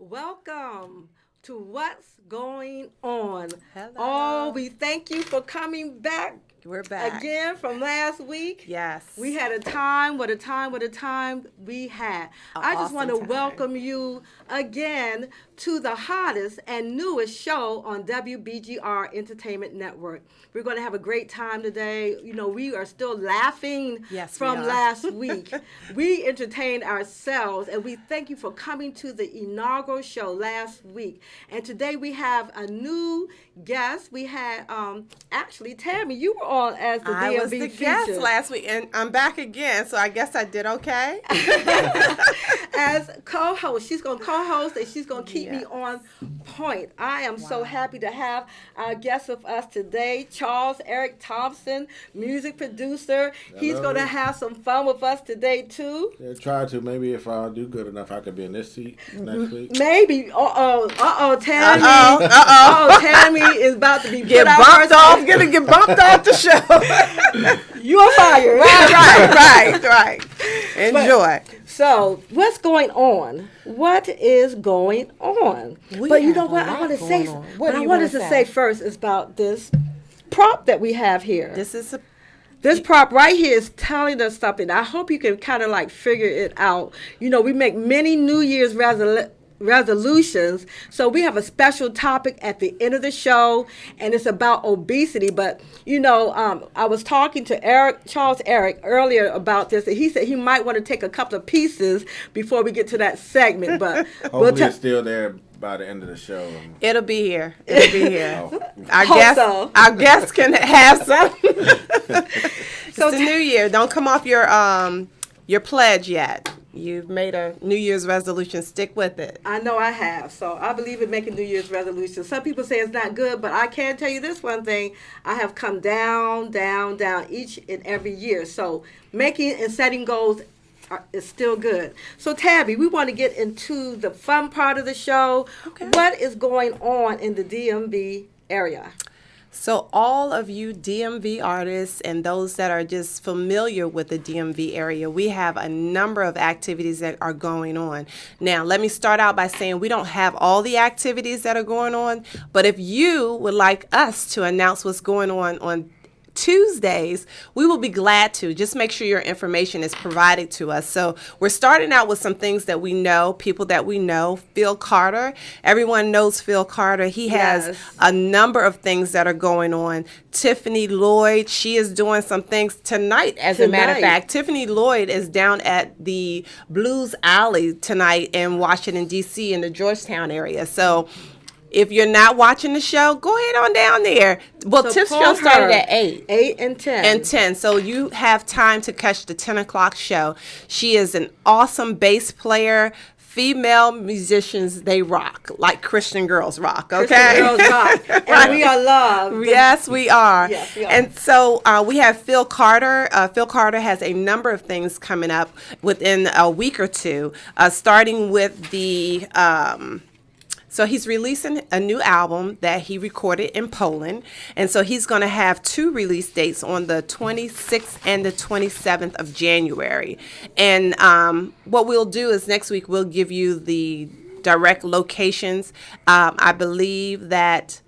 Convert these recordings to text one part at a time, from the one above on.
Welcome to What's Going On. Hello. Oh, we thank you for coming back. We're back. Again from last week. Yes. We had a time. What a time we had. I just want to welcome you again to the hottest and newest show on WGO Entertainment Network. We're going to have a great time today. You know, we are still laughing from last week. We entertained ourselves, and we thank you for coming to the inaugural show last week. And today we have a new guest. We had, actually, Tammy, you were on as the DMV I was the feature. guest last week, and I'm back again, so I guess I did okay. As co-host. She's going to co-host, and she's going to keep me on point. I am so happy to have our guest with us today, Charles Eric Thompson, music producer. Hello. He's going to have some fun with us today, too. Yeah, try to. Maybe if I do good enough, I could be in this seat next week. Maybe. Tammy. Tammy is about to be Get bumped off. Gonna get bumped off the show. You're fired. Right. Enjoy. So, what's going on? What is going on? But you know what I want to say? What I wanted to say first is about this prop that we have here. This prop right here is telling us something. I hope you can kind of like figure it out. You know, we make many New Year's resolutions. So we have a special topic at the end of the show, and it's about obesity. But, you know, I was talking to Charles Eric earlier about this, and he said he might want to take a couple of pieces before we get to that segment. But hopefully it's still there by the end of the show. It'll be here. Oh. Our guests can have some. It's the new year. Don't come off your pledge yet. You've made a New Year's resolution. Stick with it. I know I have. So I believe in making New Year's resolutions. Some people say it's not good, but I can tell you this one thing. I have come down each and every year. So making and setting goals is still good. So Tabby, we want to get into the fun part of the show. Okay. What is going on in the DMV area? So all of you DMV artists and those that are just familiar with the DMV area, we have a number of activities that are going on. Now, let me start out by saying we don't have all the activities that are going on, but if you would like us to announce what's going on Tuesdays, we will be glad to. Just make sure your information is provided to us. So we're starting out with some things that we know, people that we know. Phil Carter. Everyone knows Phil Carter. He has a number of things that are going on. Tiffany Lloyd, she is doing some things tonight, as a matter of fact. Tiffany Lloyd is down at the Blues Alley tonight in Washington, D.C. in the Georgetown area. So if you're not watching the show, go ahead on down there. Well, Tiff's show started at 8. 8 and 10. And 10. So you have time to catch the 10 o'clock show. She is an awesome bass player. Female musicians, they rock like Christian girls rock, okay? Christian girls rock. And we are loved. Yes, we are. Yes, we are. And so we have Phil Carter. Phil Carter has a number of things coming up within a week or two, starting with the... So he's releasing a new album that he recorded in Poland. And so he's going to have 2 release dates on the 26th and the 27th of January. And what we'll do is next week we'll give you the direct locations. I believe that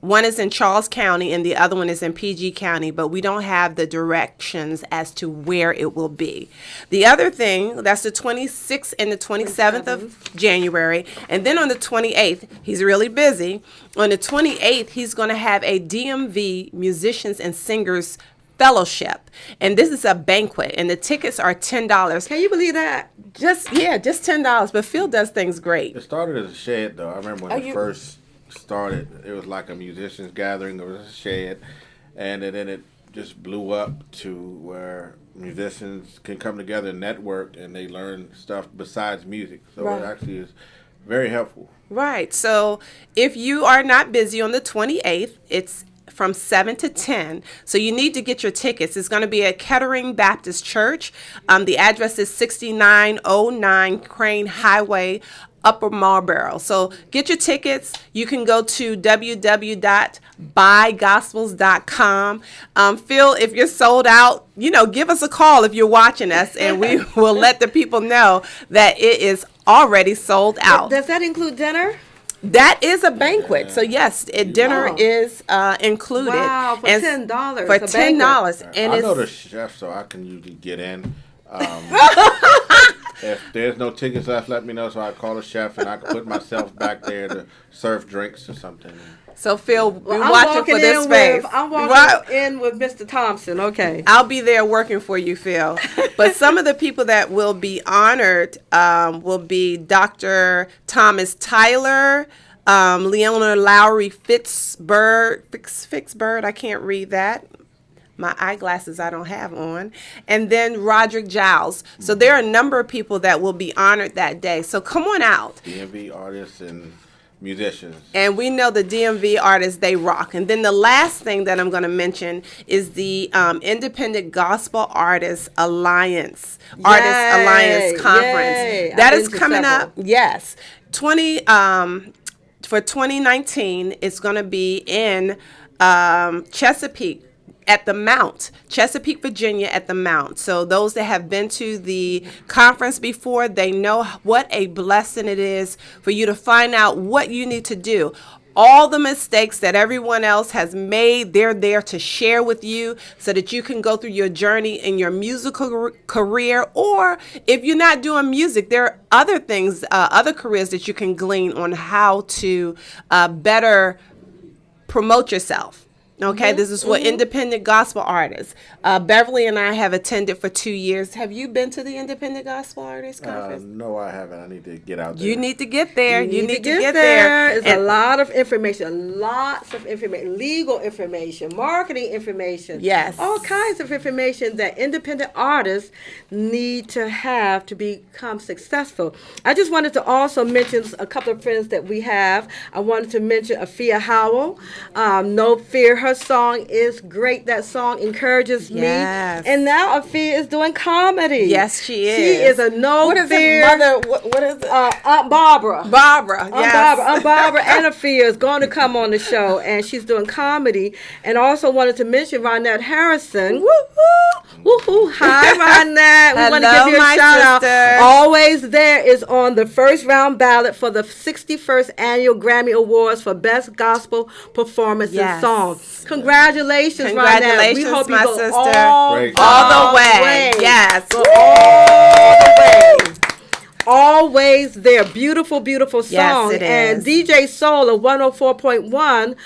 one is in Charles County and the other one is in PG County, but we don't have the directions as to where it will be. The other thing, that's the 26th and the 27th of January. And then on the 28th, he's really busy. On the 28th, he's going to have a DMV Musicians and Singers Fellowship. And this is a banquet, and the tickets are $10. Can you believe that? Just $10. But Phil does things great. It started as a shed, though. I remember when it first started, it was like a musicians gathering. There was a shed, and then it just blew up to where musicians can come together and network, and they learn stuff besides music. So it actually is very helpful. Right. So if you are not busy on the 28th, it's from 7 to 10. So you need to get your tickets. It's going to be at Kettering Baptist Church. The address is 6909 Crane Highway, Upper Marlboro. So get your tickets. You can go to www.buygospels.com. Phil, if you're sold out, give us a call if you're watching us, and we will let the people know that it is already sold out. Does that include dinner? That is a banquet. So yes, dinner is included. Wow, for $10. For $10. And I know the chef, so I can usually get in. If there's no tickets left, let me know so I call the chef and I can put myself back there to serve drinks or something. So Phil, we're watching for this space. I'm walking in with Mr. Thompson. Okay. I'll be there working for you, Phil. But some of the people that will be honored will be Dr. Thomas Tyler, Leona Lowry Fixbird. I can't read that. My eyeglasses I don't have on. And then Roderick Giles. So there are a number of people that will be honored that day. So come on out. DMV artists and musicians. And we know the DMV artists, they rock. And then the last thing that I'm going to mention is the Independent Gospel Artists Alliance. Artists Alliance Conference. Yay. That is coming up. Yes. For 2019, it's going to be in Chesapeake. At the Mount, Chesapeake, Virginia, at the Mount. So those that have been to the conference before, they know what a blessing it is for you to find out what you need to do. All the mistakes that everyone else has made, they're there to share with you so that you can go through your journey in your musical career. Or if you're not doing music, there are other things, other careers that you can glean on how to better promote yourself. Okay, this is for independent gospel artists. Beverly and I have attended for 2 years. Have you been to the Independent Gospel Artists Conference? No, I haven't. I need to get out there. You need to get there. You need to get there. It's a lot of information, lots of information, legal information, marketing information. Yes. All kinds of information that independent artists need to have to become successful. I just wanted to also mention a couple of friends that we have. I wanted to mention Afia Howell, No Fear. Her song is great. That song encourages me. And now Afia is doing comedy. Yes, she is. She is a no fear. What is it? Aunt Barbara. Yes. Aunt Barbara and Afia is going to come on the show, and she's doing comedy. And also wanted to mention Ronette Harrison. Woo-hoo. Hi, Ronette. We want to give you a shout out. Always There is on the first round ballot for the 61st Annual Grammy Awards for Best Gospel Performance in Song. Congratulations, Ronette. We hope my you go sister. all the way. Yes. Go all the way. Always There. Beautiful, beautiful song. Yes, it is. And DJ Soul of 104.1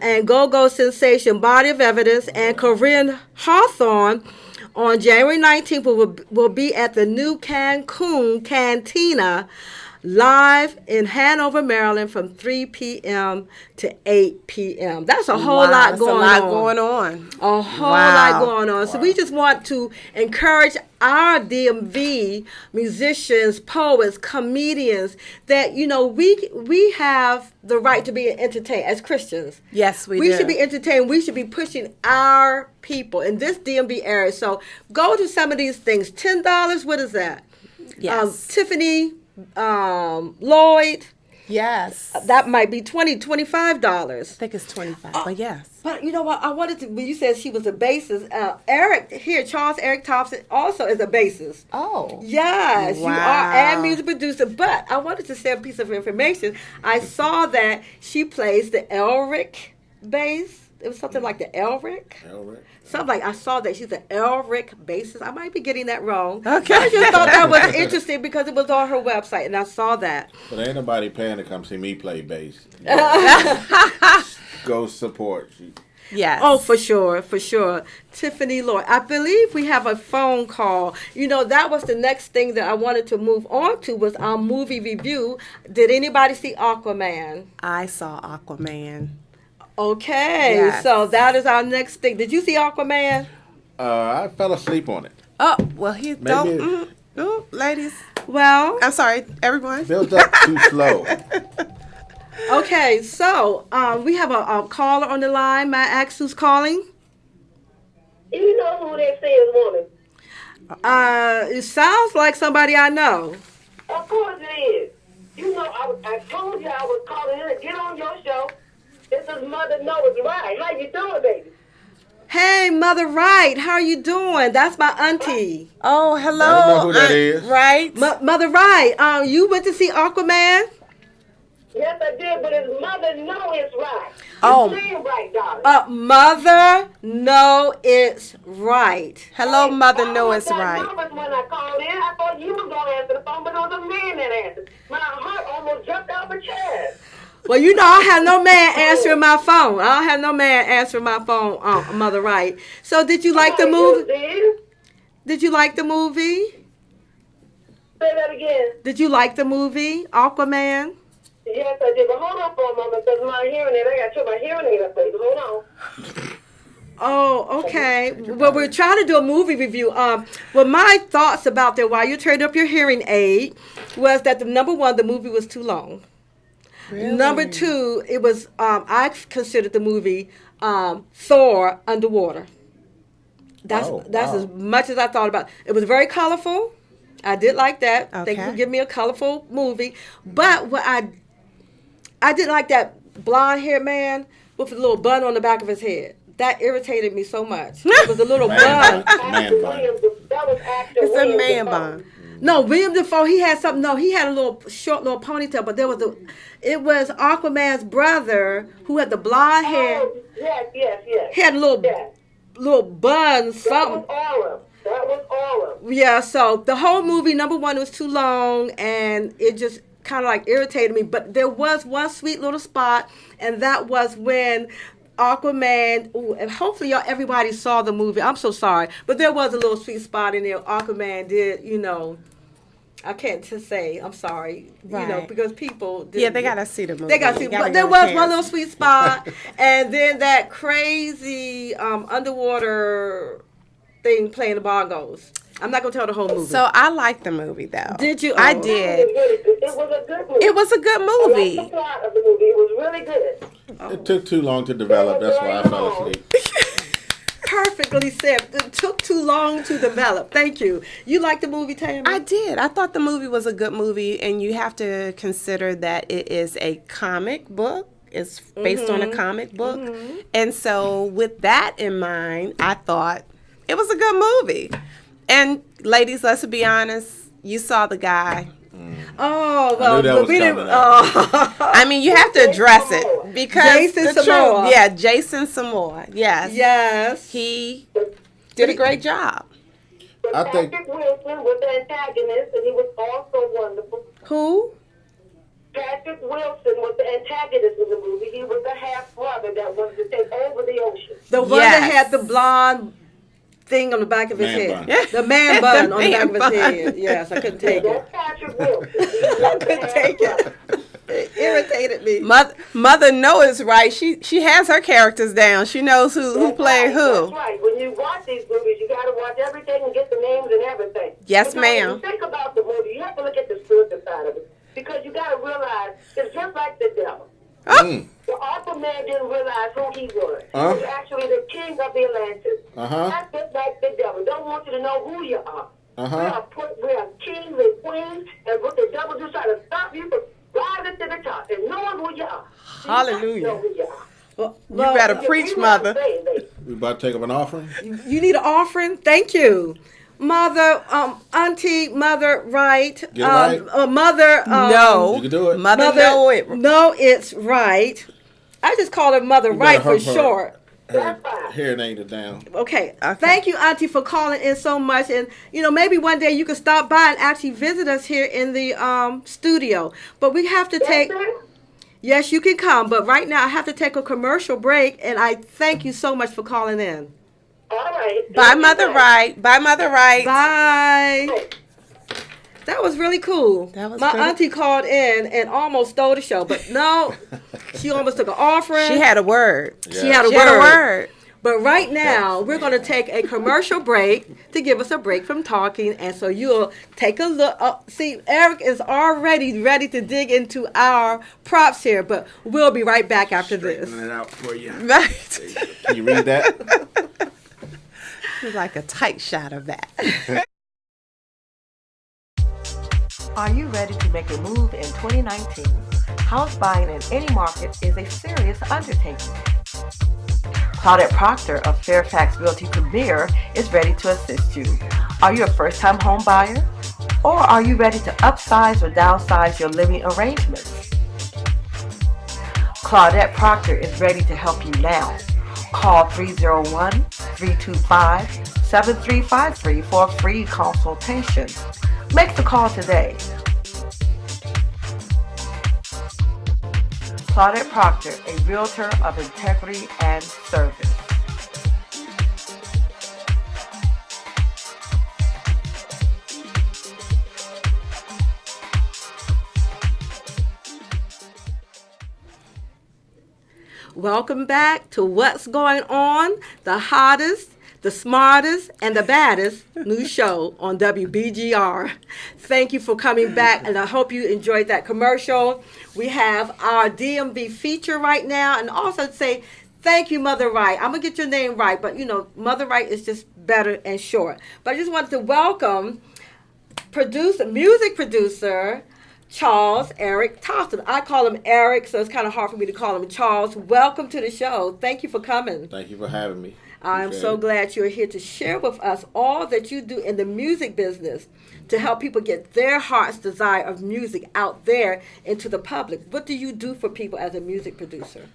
and Go-Go Sensation, Body of Evidence, and Corinne Hawthorne on January 19th will be at the New Cancun Cantina live in Hanover, Maryland from 3 p.m. to 8 p.m. That's a whole lot going on. A whole lot going on. So we just want to encourage our DMV musicians, poets, comedians that, you know, we have the right to be entertained as Christians. Yes, we do. We should be entertained. We should be pushing our people in this DMV area. So go to some of these things. $10, what is that? Yes. Tiffany Lloyd. Yes. That might be $25. I think it's $25, but yes. But you know what? I wanted to, when you said she was a bassist, Charles Eric Thompson also is a bassist. Oh. Yes, wow. You are, and music producer. But I wanted to share a piece of information. I saw that she plays the Elric bass. It was something like the Elric. Something like, I saw that she's an Elric bassist. I might be getting that wrong. Okay. I just thought that was interesting because it was on her website, and I saw that. But ain't nobody paying to come see me play bass. Go support. Yes. Oh, for sure. Tiffany Lloyd. I believe we have a phone call. You know, that was the next thing that I wanted to move on to was our movie review. Did anybody see Aquaman? I saw Aquaman. Okay, yes. So that is our next thing. Did you see Aquaman? I fell asleep on it. Oh, well, ladies. Well, I'm sorry, everyone. Built up too slow. Okay, so we have a caller on the line. May I ask who's calling? You know who they say is woman? It sounds like somebody I know. Of course it is. You know, I told you I was calling in to get on your show. This is Mother Noah's Ride. How you doing, baby? Hey, Mother Wright, how are you doing? That's my auntie. Oh, hello. I don't know who that is. Wright. Mother Wright, you went to see Aquaman? Yes, I did, but his mother know it's right. Oh. His name right, darling. Mother, no, it's right. Hello, Mother, no, it's right. When I called in, I thought you was going to answer the phone, but it was a man that answered. My heart almost jumped out my chest. Well, you know, I have no man answering my phone. I don't have no man answering my phone, Mother Wright. So did you like the movie? Did you like the movie? Say that again. Did you like the movie, Aquaman? Yes, I did. But hold on for a moment, because my hearing aid, I got to turn my hearing aid up, baby. Hold on. Oh, okay. Well, we're trying to do a movie review. Well, my thoughts about that while you turned up your hearing aid was that number one, the movie was too long. Really? Number two, it was, I considered the movie Thor underwater. That's as much as I thought about it. It was very colorful. I did like that. Okay. Thank you for giving me a colorful movie. But what I didn't like that blonde-haired man with a little bun on the back of his head. That irritated me so much. It was a little bun. Man bun. It's a man bun. No, William Dafoe, he had something. No, he had a little short little ponytail, but it was Aquaman's brother who had the blonde hair. Oh, yes. He had a little bun, something. That was Aura. Yeah, so the whole movie, number one, was too long, and it just kind of like irritated me. But there was one sweet little spot, and that was when Aquaman, and hopefully everybody saw the movie. I'm so sorry, but there was a little sweet spot in there. Aquaman did, I can't just say, I'm sorry, right. Because people did. Yeah, they got to see the movie. They got to see, but there was one little sweet spot, and then that crazy underwater thing playing the bongos. I'm not going to tell the whole movie. So I liked the movie, though. Did you? I did. It was a good movie. It was a good movie. I liked the plot of the movie. It was really good. It took too long to develop. That's why I fell asleep. Perfectly said. It took too long to develop. Thank you. You liked the movie, Tammy? I did. I thought the movie was a good movie, and you have to consider that it is a comic book. It's based on a comic book. Mm-hmm. And so with that in mind, I thought it was a good movie. And ladies, let's be honest, you saw the guy. Oh, well, we didn't. I mean, you have to address it because Jason Momoa. Yeah, Jason Momoa. Yes. Yes. He did a great job. I think Patrick Wilson was the antagonist, and he was also wonderful. Who? Patrick Wilson was the antagonist in the movie. He was the half brother that wanted to take over the ocean. The one that had the blonde thing on the back of his head. The man bun on the back of his head. Yes, I couldn't take it. That's Patrick Wilson. I couldn't take it. It irritated me. Mother knows right. She has her characters down. She knows who played who. That's right. When you watch these movies, you got to watch everything and get the names and everything. Yes, ma'am. ma'am. When you think about the movie, you have to look at the spiritual side of it. Because you got to realize it's just like the devil. Oh. The Aquaman didn't realize who he was. He was actually the king of the Atlantis. That's just like the devil. Don't want you to know who you are. We are kings and queens, and what the devil just try to stop you from rising to the top and knowing who you are. Hallelujah. You know who you are. Well, you better preach, Mother. We about to take up an offering. You need an offering? Thank you. Mother, Auntie, Mother, Wright. Mother, no. You can do it. Mother, no, it's right. I just call her Mother Wright for short. Hearing aid down. Okay. Thank you, Auntie, for calling in so much. And, maybe one day you can stop by and actually visit us here in the studio. But we have to take... Yes, you can come. But right now I have to take a commercial break. And I thank you so much for calling in. All right. Bye, Mother Wright. Bye, Mother Wright. Bye. That was really cool. My auntie called in and almost stole the show, but no, she almost took an offering. She had a word. Yeah. She had a word. But right now, we're going to take a commercial break to give us a break from talking, and so you'll take a look. See, Eric is already ready to dig into our props here, but we'll be right back after this. Straightening it out for you. Right. Can you read that? It's like a tight shot of that. Are you ready to make a move in 2019? House buying in any market is a serious undertaking. Claudette Proctor of Fairfax Realty Premier is ready to assist you. Are you a first-time home buyer? Or are you ready to upsize or downsize your living arrangements? Claudette Proctor is ready to help you now. Call 301-325-7353 for a free consultation. Make the call today. Claudette Proctor, a realtor of integrity and service. Welcome back to What's Going On, the hottest, the smartest, and the baddest new show on WBGR. Thank you for coming back, and I hope you enjoyed that commercial. We have our DMV feature right now, and also say thank you, Mother Wright. I'm going to get your name right, but, Mother Wright is just better and short. But I just wanted to welcome music producer, Charles Eric Thompson. I call him Eric, so it's kind of hard for me to call him Charles. Welcome to the show. Thank you for coming. Thank you for having me. I'm so glad you're here to share with us all that you do in the music business to help people get their heart's desire of music out there into the public. What do you do for people as a music producer?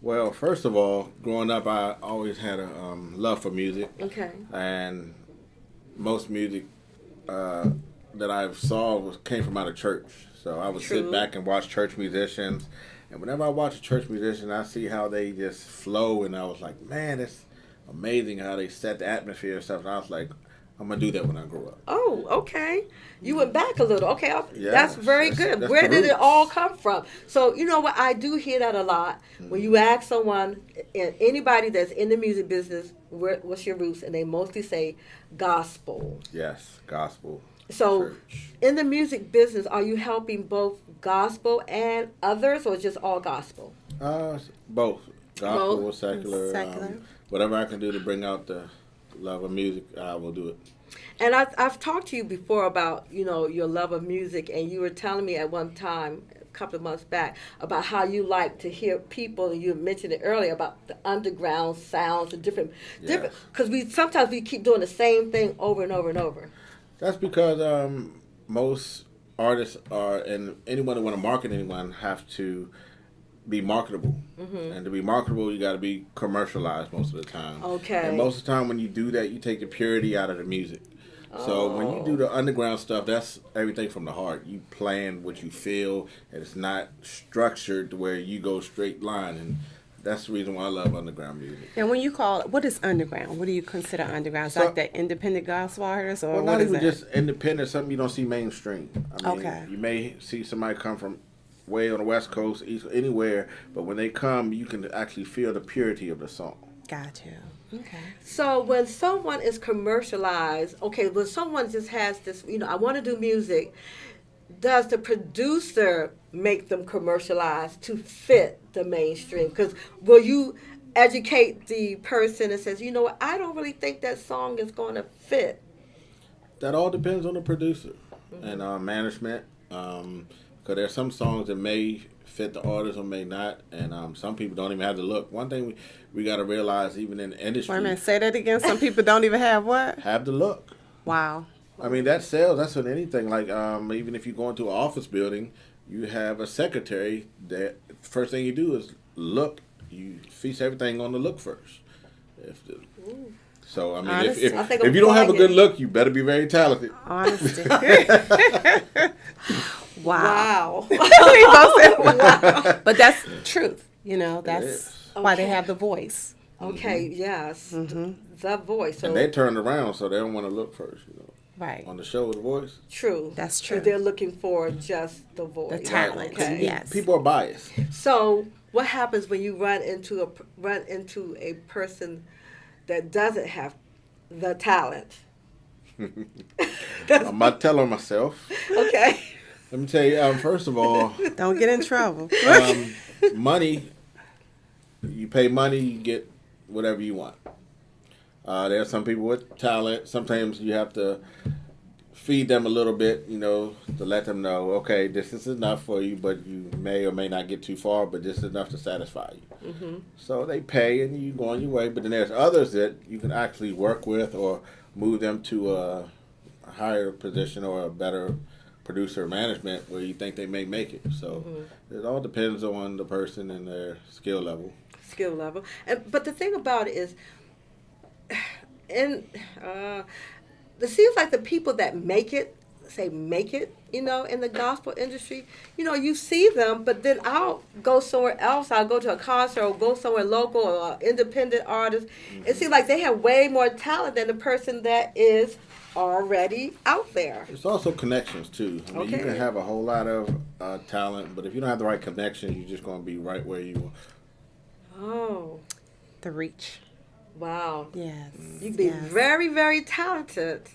Well, first of all, growing up, I always had a love for music. Okay. And most music that I saw came from out of church. So I would sit back and watch church musicians. And whenever I watch a church musician, I see how they just flow. And I was like, man, it's amazing how they set the atmosphere and stuff. And I was like, I'm going to do that when I grow up. Oh, okay. You went back a little. Okay, that's very good. Where did it all come from? So, you know what? I do hear that a lot. When you ask someone, anybody that's in the music business, what's your roots? And they mostly say gospel. Yes, gospel. So, church. In the music business, are you helping both gospel and others, or just all gospel? Both. Gospel, secular. Whatever I can do to bring out the love of music, I will do it. And I've talked to you before about, your love of music, and you were telling me at one time, a couple of months back, about how you like to hear people, and you mentioned it earlier, about the underground sounds and different, because sometimes we keep doing the same thing over and over and over. That's because most artists and anyone that want to market anyone have to be marketable. Mm-hmm. And to be marketable, you got to be commercialized most of the time. Okay. And most of the time when you do that, you take the purity out of the music. Oh. So when you do the underground stuff, that's everything from the heart. You plan what you feel, and it's not structured to where you go straight line. And that's the reason why I love underground music. And when you call it, what is underground? What do you consider underground? Is like that independent gospel artist, or well, what not is even that? Just independent, something you don't see mainstream. I mean, you may see somebody come from way on the West Coast, East, anywhere, but when they come, you can actually feel the purity of the song. Got you. Okay. So when someone is commercialized, when someone just has this, I want to do music, does the producer make them commercialized to fit the mainstream? Because will you educate the person that says, I don't really think that song is going to fit? That all depends on the producer and management. Because there's some songs that may fit the artist or may not, and some people don't even have the look. One thing we got to realize, even in the industry. Wait a minute, say that again. Some people don't even have what? Have the look. Wow. I mean, that sells. That's with anything. Like, even if you go into an office building, you have a secretary that first thing you do is look. You feast everything on the look first. So, I mean, if you don't have a good look, you better be very talented. Honesty. Wow. Wow. But that's the truth. That's why they have the voice. Okay, yes. Mm-hmm. The voice. So, and they turned around, so they don't want to look first, Right. On the show, the voice. True. That's true. They're looking for just the voice. The talent. Okay. Yes. People are biased. So what happens when you run into a person that doesn't have the talent? I'm not telling myself. Okay. Let me tell you, first of all. Don't get in trouble. Money, you pay money, you get whatever you want. There are some people with talent. Sometimes you have to feed them a little bit, to let them know, okay, this is enough for you, but you may or may not get too far, but this is enough to satisfy you. Mm-hmm. So they pay and you go on your way. But then there's others that you can actually work with or move them to a higher position or a better producer management where you think they may make it. So it all depends on the person and their skill level. But the thing about it is, it seems like the people that make it, in the gospel industry, you see them, but then I'll go somewhere else. I'll go to a concert or go somewhere local or independent artist. Mm-hmm. It seems like they have way more talent than the person that is already out there. It's also connections, too. I mean, you can have a whole lot of talent, but if you don't have the right connections, you're just going to be right where you are. Oh. The reach. Wow. Yes. You'd be very, very talented.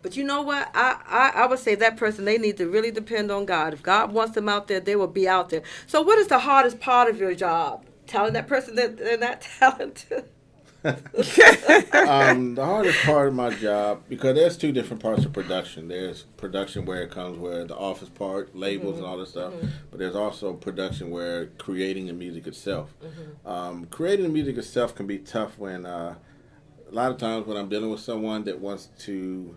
But you know what? I would say that person, they need to really depend on God. If God wants them out there, they will be out there. So what is the hardest part of your job? Telling that person that they're not talented? The hardest part of my job, because there's two different parts of production. There's production where it comes where the office part, labels and all this stuff. But there's also production where creating the music itself. Creating the music itself can be tough when a lot of times when I'm dealing with someone that wants to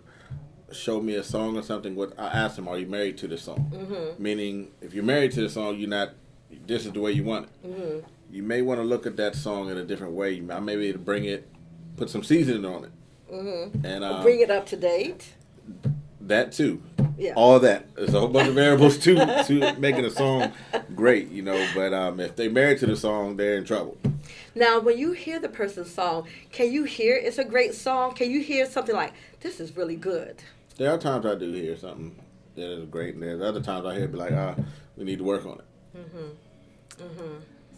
show me a song or something, I ask them, are you married to the song? Meaning, if you're married to the song, this is the way you want it. You may want to look at that song in a different way. I may be able to bring it, put some seasoning on it. And bring it up to date. That too. Yeah. All that. There's a whole bunch of variables to making a song great, but if they're married to the song, they're in trouble. Now, when you hear the person's song, can you hear it's a great song? Can you hear something like, this is really good? There are times I do hear something that is great, and there's other times I hear it be like, we need to work on it.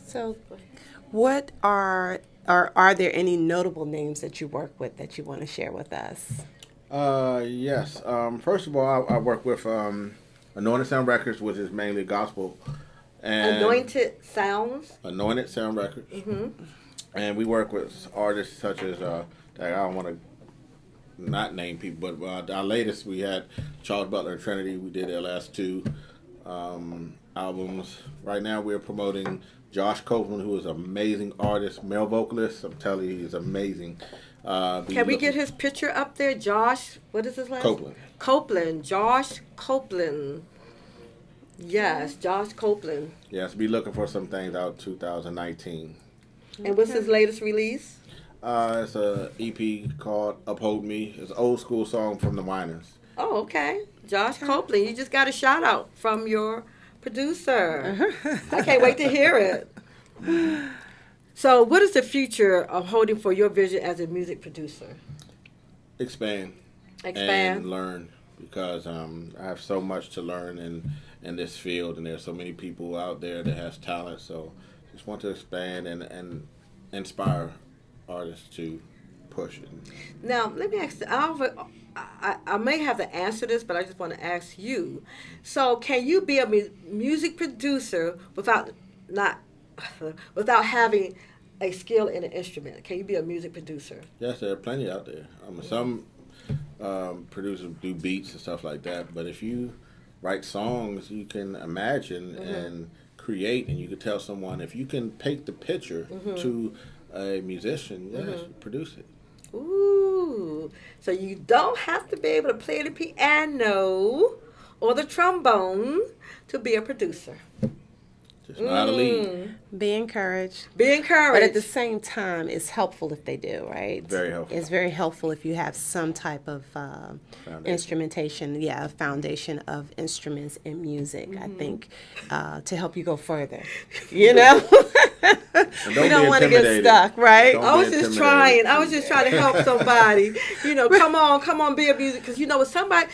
So, what are there any notable names that you work with that you want to share with us? Yes. First of all, I work with Anointed Sound Records, which is mainly gospel. And Anointed Sound Records. And we work with artists such as, I don't want to not name people, but our latest, we had Charles Butler and Trinity. We did their last two albums. Right now, we're promoting Josh Copeland, who is an amazing artist, male vocalist. I'm telling you, he's amazing. Can we get his picture up there? Josh, what is his last name? Copeland. Josh Copeland. Yes, Josh Copeland. Yes, be looking for some things out 2019. And what's his latest release? It's a EP called Uphold Me. It's an old school song from the Winers. Oh, okay. Josh Copeland, you just got a shout out from your producer. I can't wait to hear it. So what is the future of holding for your vision as a music producer? Expand. And learn, because I have so much to learn in this field, and there's so many people out there that has talent. So just want to expand and inspire artists to push it. Now, let me ask you, I may have to answer this, but I just want to ask you. So can you be a music producer without having a skill in an instrument? Can you be a music producer? Yes, there are plenty out there. Some producers do beats and stuff like that, but if you write songs, you can imagine and create, and you can tell someone, if you can paint the picture to a musician, yes, produce it. Ooh, so you don't have to be able to play the piano or the trombone to be a producer. Just know how to lead. Be encouraged. Be encouraged. But at the same time, it's helpful if they do, right? Very helpful. It's very helpful if you have some type of instrumentation, a foundation of instruments in music, I think, to help you go further. You know? We don't want to get stuck, right? I was just trying to help somebody. Come on, be a music. Because, with somebody,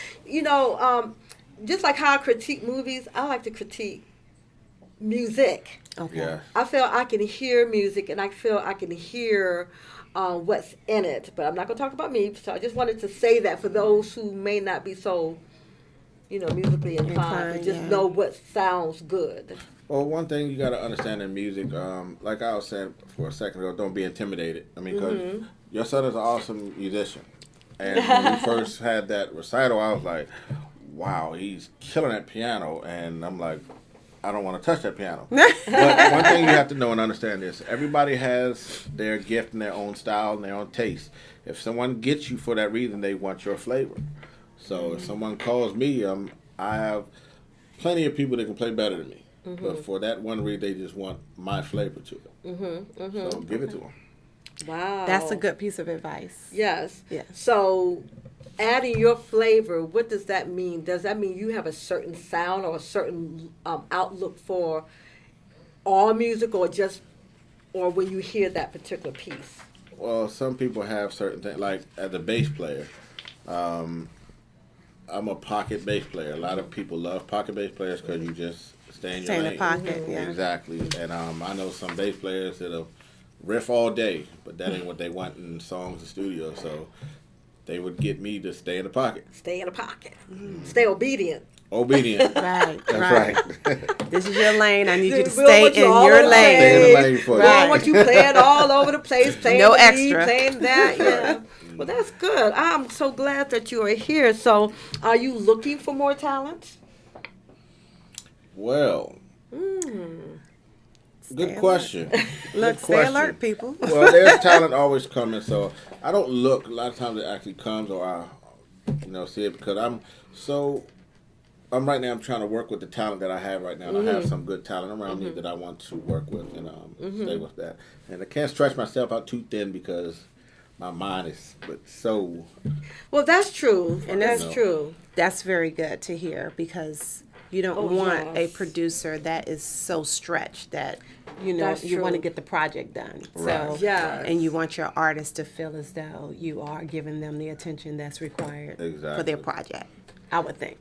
just like how I critique movies, I like to critique music. Okay. Yeah. I feel I can hear music, and I feel I can hear what's in it. But I'm not going to talk about me, so I just wanted to say that for those who may not be so, musically inclined, but just know what sounds good. Well, one thing you got to understand in music, like I was saying for a second ago, don't be intimidated. I mean, because your son is an awesome musician. And when we first had that recital, I was like, wow, he's killing that piano. And I'm like, I don't want to touch that piano. But one thing you have to know and understand is everybody has their gift and their own style and their own taste. If someone gets you for that reason, they want your flavor. So if someone calls me, I have plenty of people that can play better than me. But for that one reason, they just want my flavor to it. So give it to them. Wow. That's a good piece of advice. Yes. So adding your flavor, what does that mean? Does that mean you have a certain sound or a certain outlook for all music, or when you hear that particular piece? Well, some people have certain things. Like as a bass player, I'm a pocket bass player. A lot of people love pocket bass players because you just stay in your lane. Stay in the pocket, yeah. Exactly. And I know some bass players that'll riff all day, but that ain't what they want in songs and studio. So they would get me to stay in the pocket. Stay in the pocket. Stay obedient. Obedient. Right. Right. This is your lane. I need you to stay in your lane. Stay in the lane for you. I don't want you playing all over the place, playing no the extra. Beat, playing that. Yeah. Well, that's good. I'm so glad that you are here. So, are you looking for more talent? Well, good question. Look, stay alert, people. Well, there's talent always coming, so I don't look. A lot of times it actually comes, or I, see it because I'm right now. I'm trying to work with the talent that I have right now. And I have some good talent around me that I want to work with and stay with that. And I can't stretch myself out too thin because my mind is so. Well, that's true, and that's true. That's very good to hear because you don't want a producer that is so stretched that you want to get the project done. Right. So and you want your artist to feel as though you are giving them the attention that's required for their project. I would think.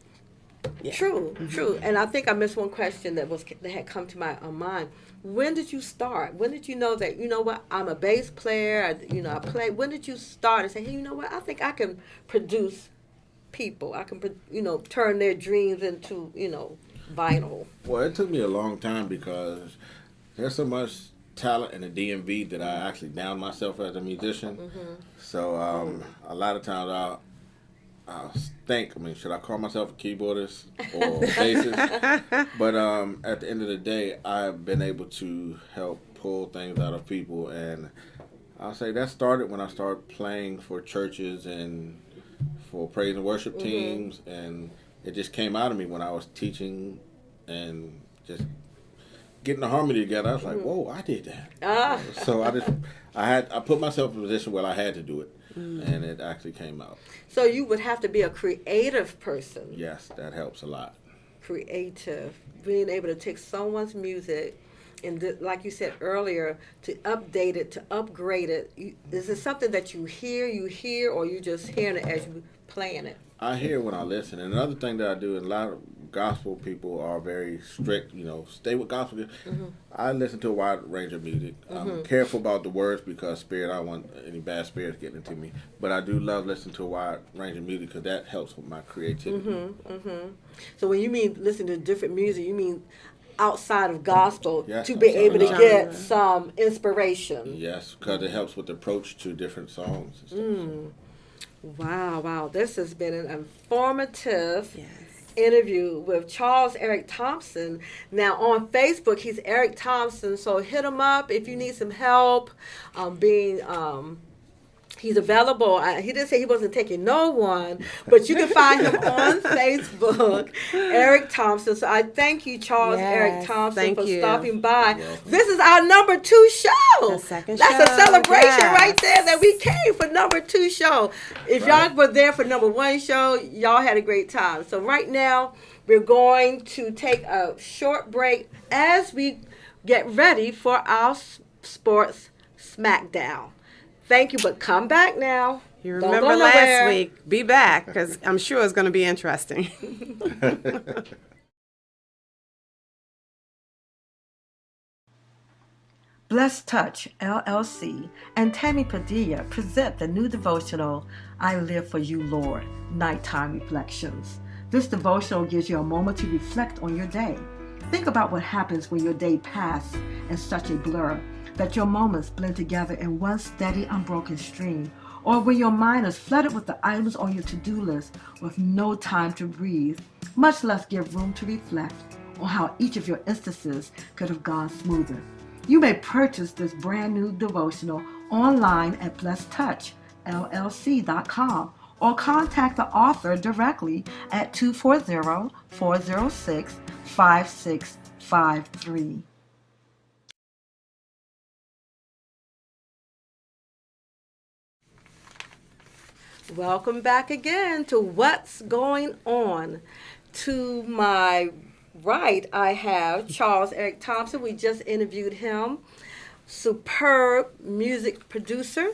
Yeah. True. And I think I missed one question that had come to my mind. When did you start? When did you know that, I'm a bass player, I play. When did you start and say, hey, you know what, I think I can produce people. I can, turn their dreams into, vinyl. Well, it took me a long time because there's so much talent in the DMV that I actually down myself as a musician. So a lot of times I'll think, should I call myself a keyboardist or bassist? But at the end of the day, I've been able to help pull things out of people. And I'll say that started when I started playing for churches and for praise and worship teams. And it just came out of me when I was teaching and just getting the harmony together. I was like, whoa, I did that. So I put myself in a position where I had to do it. And it actually came out. So you would have to be a creative person. Yes, that helps a lot. Creative. Being able to take someone's music and, like you said earlier, to update it, to upgrade it. Is it something that you hear, or you just hearing it as you playing it? I hear when I listen. And another thing that I do, and a lot of gospel people are very strict, stay with gospel. I listen to a wide range of music. I'm careful about the words because I don't want any bad spirits getting into me. But I do love listening to a wide range of music because that helps with my creativity. So when you mean listen to different music, you mean outside of gospel to be outside able to of get some inspiration. Yes, because it helps with the approach to different songs and stuff. Wow. This has been an informative interview with Charles Eric Thompson. Now on Facebook, he's Eric Thompson, so hit him up if you need some help he's available. He didn't say he wasn't taking no one, but you can find him on Facebook, Eric Thompson. So I thank you, Charles Eric Thompson, for stopping by. This is our number 2 show. The second That's show. a celebration right there that we came for number 2 show. If y'all were there for number 1 show, y'all had a great time. So right now, we're going to take a short break as we get ready for our sports Smackdown. Thank you, but come back now. You remember last week. Be back, because I'm sure it's going to be interesting. Blessed Touch, LLC, and Tammy Padilla present the new devotional, I Live for You, Lord, Nighttime Reflections. This devotional gives you a moment to reflect on your day. Think about what happens when your day passes in such a blur that your moments blend together in one steady, unbroken stream, or when your mind is flooded with the items on your to-do list with no time to breathe, much less give room to reflect on how each of your instances could have gone smoother. You may purchase this brand new devotional online at blessedtouchllc.com or contact the author directly at 240-406-5653. Welcome back again to What's Going On. To my right, I have Charles Eric Thompson. We just interviewed him. Superb music producer.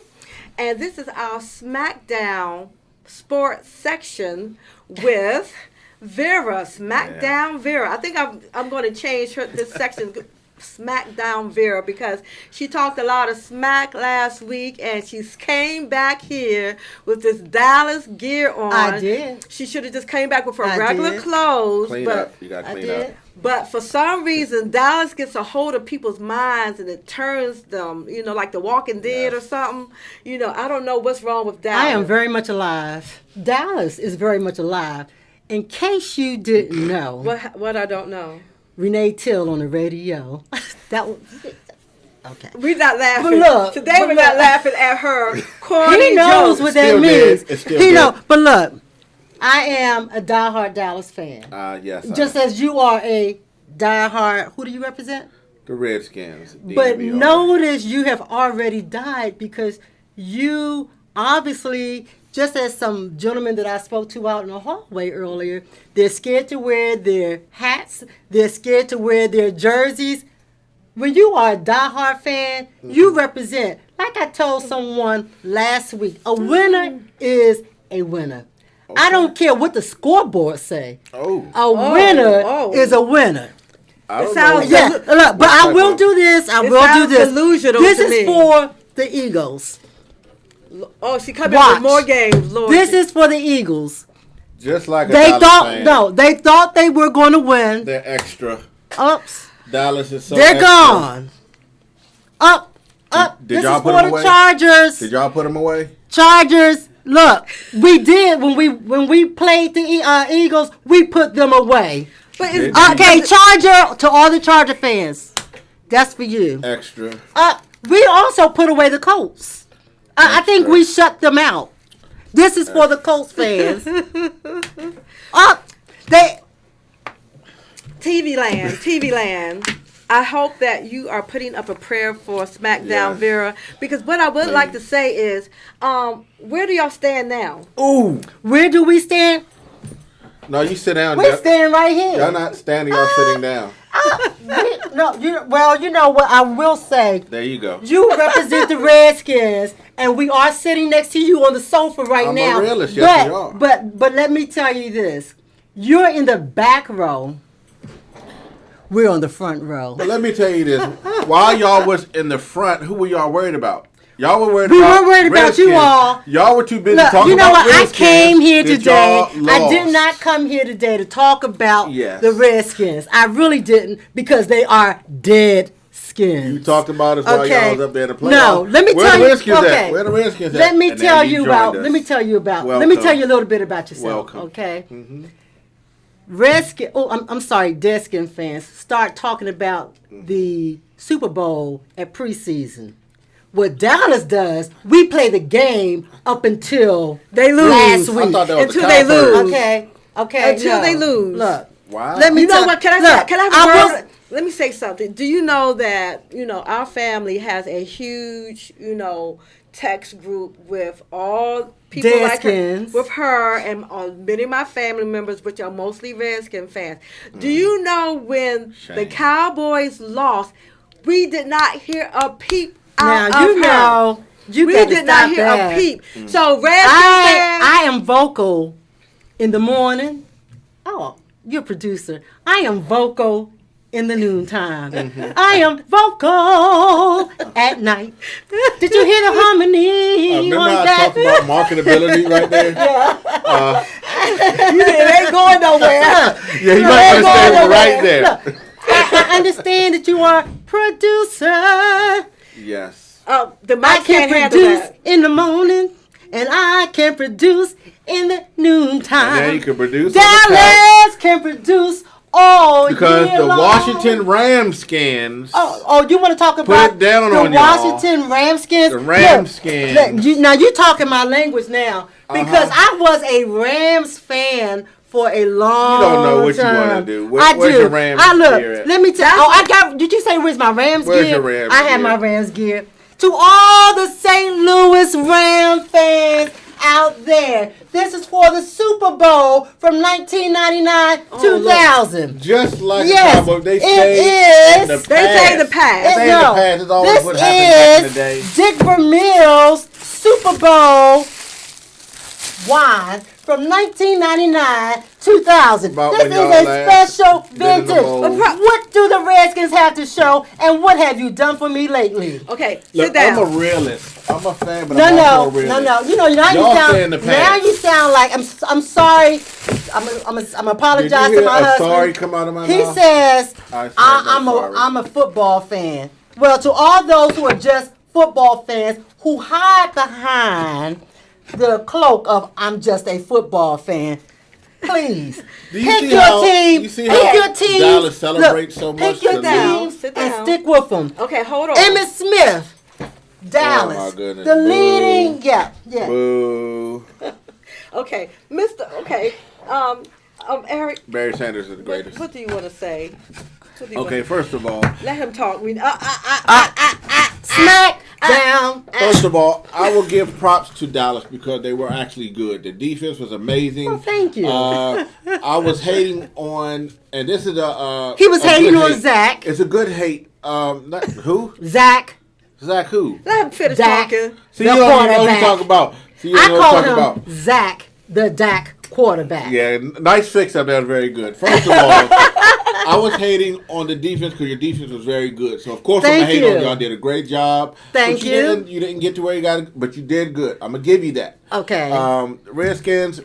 And this is our Smackdown sports section with Vera. Smackdown Vera. I think I'm going to change this section Smackdown Vera, because she talked a lot of smack last week and she came back here with this Dallas gear on. I did. She should have just came back with her regular clothes. Clean up. You got to clean up. But for some reason, Dallas gets a hold of people's minds and it turns them, like The Walking Dead or something. I don't know what's wrong with Dallas. I am very much alive. Dallas is very much alive. In case you didn't know. What I don't know? Renee Teel on the radio. That was okay. We're not laughing. But look, today we're not laughing at her corny He knows jokes. what that means. But look, I am a diehard Dallas fan. Yes. Just as you are a diehard. Who do you represent? The Redskins. But notice you have already died because you obviously, just as some gentlemen that I spoke to out in the hallway earlier, they're scared to wear their hats. They're scared to wear their jerseys. When you are a diehard fan, you represent, like I told someone last week, a winner is a winner. Okay. I don't care what the scoreboard say. A winner is a winner. It sounds look, but I will do this. I will do this. Delusional this to is me. For the Eagles. Oh, she coming with more games, Lord. This is for the Eagles. Just like they thought they were going to win. They're extra. Oops. Dallas is so They're extra. gone. Up. Did this y'all is put for them the away? Chargers. Did y'all put them away? Chargers. Look, we did when we played the Eagles. We put them away. But okay, Charger to all the Charger fans. That's for you. Extra. We also put away the Colts. I think we shut them out. This is for the Colts fans. TV land. I hope that you are putting up a prayer for Smackdown Vera, because what I would like to say is, where do y'all stand now? Ooh. Where do we stand? No, you sit down. We stand right here. Y'all not standing, y'all sitting down. You know what I will say. There you go. You represent the Redskins, and we are sitting next to you on the sofa right now. I'm a realist, yes, we are. But let me tell you this: you're in the back row. We're on the front row. But let me tell you this: while y'all was in the front, who were y'all worried about? Y'all were worried about. We were worried about you all. Y'all were too busy talking you know about what? Redskins. I came here today. I did not come here today to talk about the Redskins. I really didn't, because they are dead skins. You talked about us while y'all was up there to play. No, let me tell you. Okay. Where the Redskins at? Let me tell you about. Let me tell you a little bit about yourself. Welcome. Okay. Mm-hmm. Redskin. Oh, I'm sorry, Deadskin fans. Start talking about the Super Bowl at preseason. What Dallas does, we play the game up until they lose. Last week. I thought that was until they lose. Okay. Until they lose. Look. Wow. Let me know what. Can I have a word? Let me say something. Do you know that our family has a huge text group with all people like her, with her and many of my family members, which are mostly Redskin fans. Do you know when the Cowboys lost, we did not hear a peep out of her. We did not hear a peep. So Redskin fans, I am vocal in the morning. Oh, you're a producer. I am vocal in the noontime. Mm-hmm. I am vocal at night. Did you hear the harmony? Remember how I talked about marketability right there? Yeah. It ain't going nowhere. Yeah, you might understand right there. Look, I understand that you are a producer. Yes. The mic I can can't handle produce that. in the morning, and I can produce in the noontime. And you can produce. Dallas can produce all because year the long. Washington Ramskins. Oh, you want to talk about put it down the on Washington Ramskins? The Ramskins. Now you're talking my language now because I was a Rams fan for a long time. You don't know what you want to do. Where's your Rams gear at? Let me tell you. Oh, I got. Did you say where's my Rams gear? Where's your Rams I had gear? my Rams gear. To all the St. Louis Rams fans out there, this is for the Super Bowl from 1999-2000. Just like yes, the Cowboys, they say is. the past. They say the past. They say the past is always what happened back in the day. Dick Vermeil's Super Bowl wine from 1999-2000. This is a special vintage. What do the Redskins have to show, and what have you done for me lately? Okay, look, sit down. I'm a realist. I'm a fan, but I'm also a realist. No. You know, now you sound like I'm sorry. I'm apologize to my husband. Sorry, come out of my mouth. He says I'm a football fan. Well, to all those who are just football fans who hide behind the cloak of I'm just a football fan, please pick your team. You see how Dallas celebrates so much? Pick your team and stick with them. Okay, hold on. Emmitt Smith, Dallas, oh my goodness. the leading, yeah. Boo. Okay, Eric. Barry Sanders is the greatest. What do you want to say? Okay, first of all, let him talk. Smackdown. First of all, I will give props to Dallas because they were actually good. The defense was amazing. Oh, thank you. I was hating on, and this is he was hating on Zach. It's a good hate. Who? Zach who? Let him finish Zach, talking. See, you don't even know what you're talking about. I call him Zach, the Dak quarterback. Yeah, nice fix up there. Very good. First of all, I was hating on the defense because your defense was very good. So, of course, I'm going to hate on y'all. Did a great job. Thank you. You didn't get to where you got it, but you did good. I'm going to give you that. Okay. Redskins,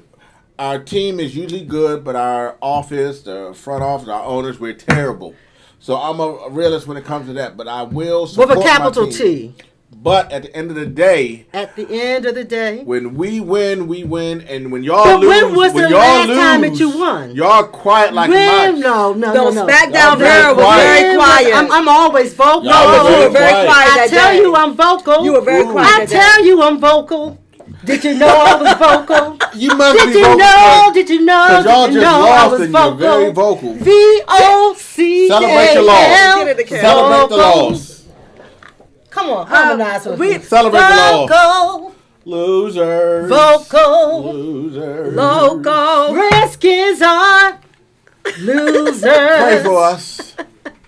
our team is usually good, but our office, the front office, our owners, we're terrible. So, I'm a realist when it comes to that. But I will support with a capital my team. T. But at the end of the day, when we win, we win, and when y'all lose, when was the last time that you won? Y'all quiet like a mouse. No. Smackdown Vera was very quiet. I'm always vocal. You were very quiet. I tell you, I'm vocal. You were very quiet. I tell you, I'm vocal. Did you know I was vocal? You must be vocal. Did you know? Because y'all just lost and you're very vocal. VOCAL. Celebrate your loss. Celebrate the loss. Come on, harmonize with me. Celebrate the loss. Losers. Vocal. Losers. Local. Redskins are losers. Pray for us.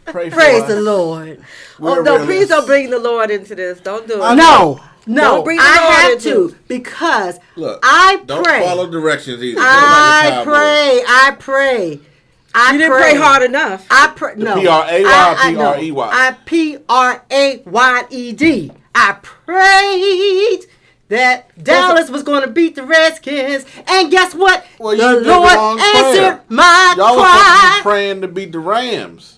Praise the Lord. Please don't bring the Lord into this. Don't do it. No. I have to because look, I pray. Don't follow directions either. I pray. You didn't pray hard enough. I pray. No. P-R-A-Y or P-R-E-Y? I P-R-A-Y-E-D. I prayed that Dallas was going to beat the Redskins, and guess what? Well, the Lord answered my Y'all cry. was supposed to be praying to beat the Rams.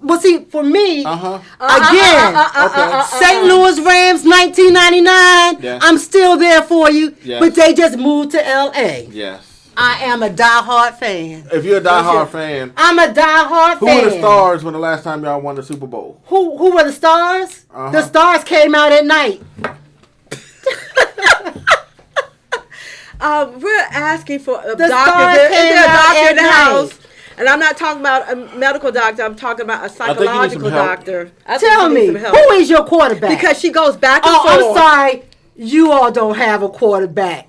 Well, see, for me, okay. St. Louis Rams, 1999. Yes. I'm still there for you, yes. But they just moved to L.A. Yes. I am a diehard fan. If you're a diehard fan, I'm a diehard fan. Who were the Stars when the last time y'all won the Super Bowl? Who were the Stars? The Stars came out at night. We're asking for a the doctor. Is there a doctor in the house? Night. And I'm not talking about a medical doctor. I'm talking about a psychological doctor. Tell me, who is your quarterback? Because she goes back and forth. I'm sorry. You all don't have a quarterback.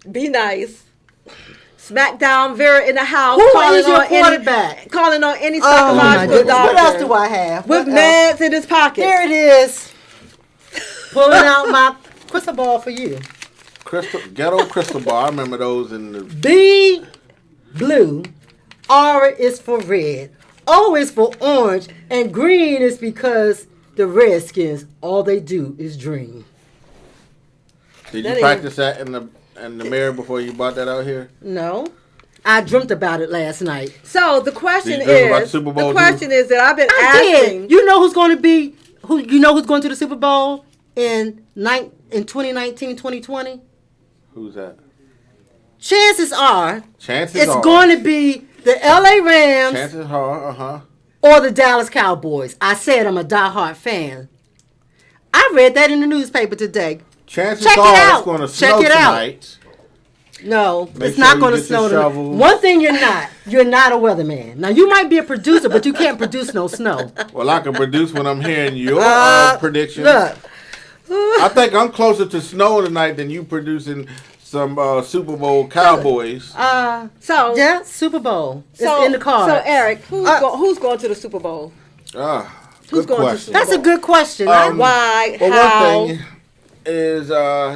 Be nice. Smackdown Vera in the house. Who is your quarterback? Calling on any psychological doctor. What else do I have? With meds in his pocket. Here it is. Pulling out my crystal ball for you. Ghetto crystal ball. I remember those in the... B, blue. R is for red. O is for orange. And green is because the Redskins, all they do is dream. Did you practice that in the mirror before you brought that out here? No. I dreamt about it last night. So the question is that I've been asking. You know who's going to be who's going to the Super Bowl in 2019, 2020? Who's that? Chances are it's going to be the LA Rams. Chances are, or the Dallas Cowboys. I said I'm a diehard fan. I read that in the newspaper today. Chances are it's going to snow tonight. No, it's not going to snow tonight. One thing you're not a weatherman. Now, you might be a producer, but you can't produce no snow. Well, I can produce when I'm hearing your predictions. Look. I think I'm closer to snow tonight than you producing some Super Bowl Cowboys. Yeah, Super Bowl. It's in the cards. So, Eric, who's going to the Super Bowl? Who's going to the Super Bowl? That's a good question. Why? Well, how? one thing is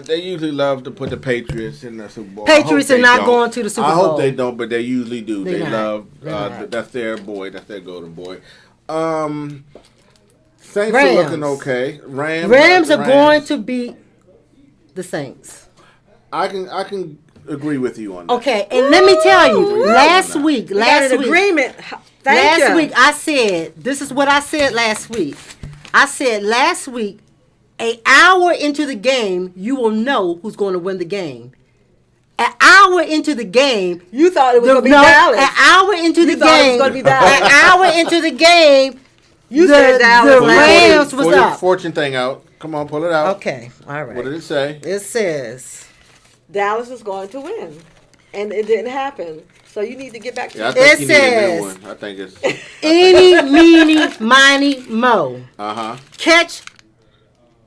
they usually love to put the Patriots in the Super Bowl. Patriots are not going to the Super Bowl. I hope they don't, but they usually do. They love. That's their boy. That's their golden boy. Saints are looking okay. Rams are going to beat the Saints. I can agree with you on that. Okay, and let me tell you, last week, agreement. Last week I said, this is what I said last week. I said last week, an hour into the game, you will know who's going to win the game. An hour into the game, you thought it was going to be Dallas. An hour into the game, it was going to be Dallas. An hour into the game, said Dallas. The Rams was up. Fortune thing out. Come on, pull it out. Okay, all right. What did it say? It says Dallas is going to win, and it didn't happen. So you need to get back to I think you need a new one. I think it's eeny, meeny, miny, mo. Catch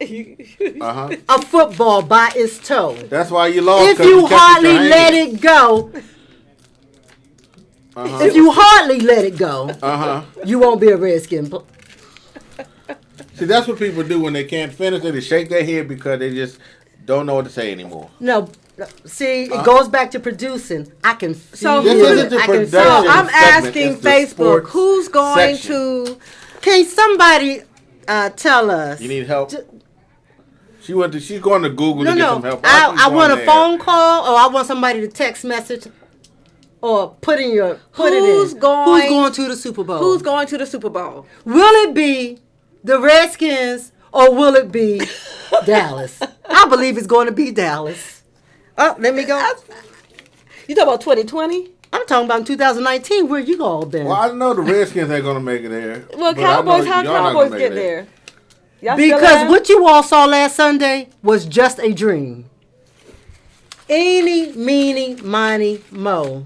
a football by its toe. That's why you lost. If you hardly let it go, if you hardly let it go, you won't be a Redskin. See, that's what people do when they can't finish. They just shake their head because they just don't know what to say anymore. No. See, it goes back to producing. I can feel so it. I'm asking Facebook, who's going to... Can somebody tell us? You need help? She's going to Google to get some help. I want a phone call, or I want somebody to text message, or put it in. Who's going to the Super Bowl? Who's going to the Super Bowl? Will it be the Redskins, or will it be Dallas? I believe it's going to be Dallas. Oh, let me go. You talking about 2020? I'm talking about 2019. Where you all been? Well, I know the Redskins ain't going to make it there. Well, Cowboys, how Cowboys get there? Because what you all saw last Sunday was just a dream. Eeny, meeny, miny, mo.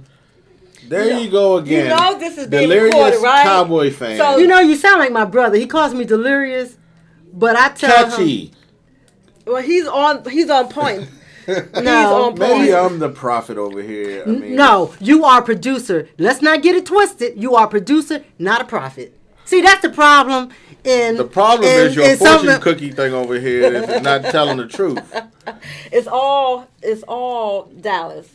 There you go again. You know this is being recorded, right? Cowboy fan. So, you sound like my brother. He calls me delirious, but I tell him. Well, he's on point. No, maybe I'm the prophet over here. I mean, no, you are a producer. Let's not get it twisted. You are a producer, not a prophet. See, that's the problem. The problem is your fortune cookie thing over here is not telling the truth. It's all Dallas.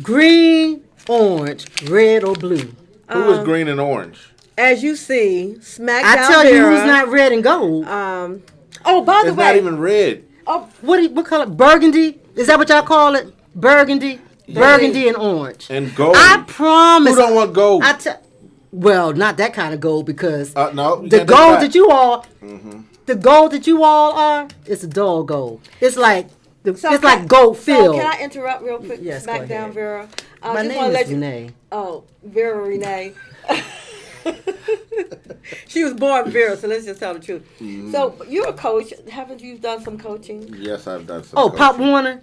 Green, orange, red, or blue. Who is green and orange? As you see, Smackdown. I tell Vera, you who's not red and gold. By the way, it's not even red. Oh, what color? Burgundy? Is that what y'all call it? Burgundy? Yeah. Burgundy and orange. And gold. I promise. Who don't want gold? Well, not that kind of gold, because no, the gold that you all, the gold that you all are, it's a dull gold. It's like like gold filled. So can I interrupt real quick? Yes, Smackdown, Vera. My name is Renee. Vera Renee. She was born Vera, so let's just tell the truth. So you're a coach. Haven't you done some coaching? Yes, I've done some. coaching. Pop Warner?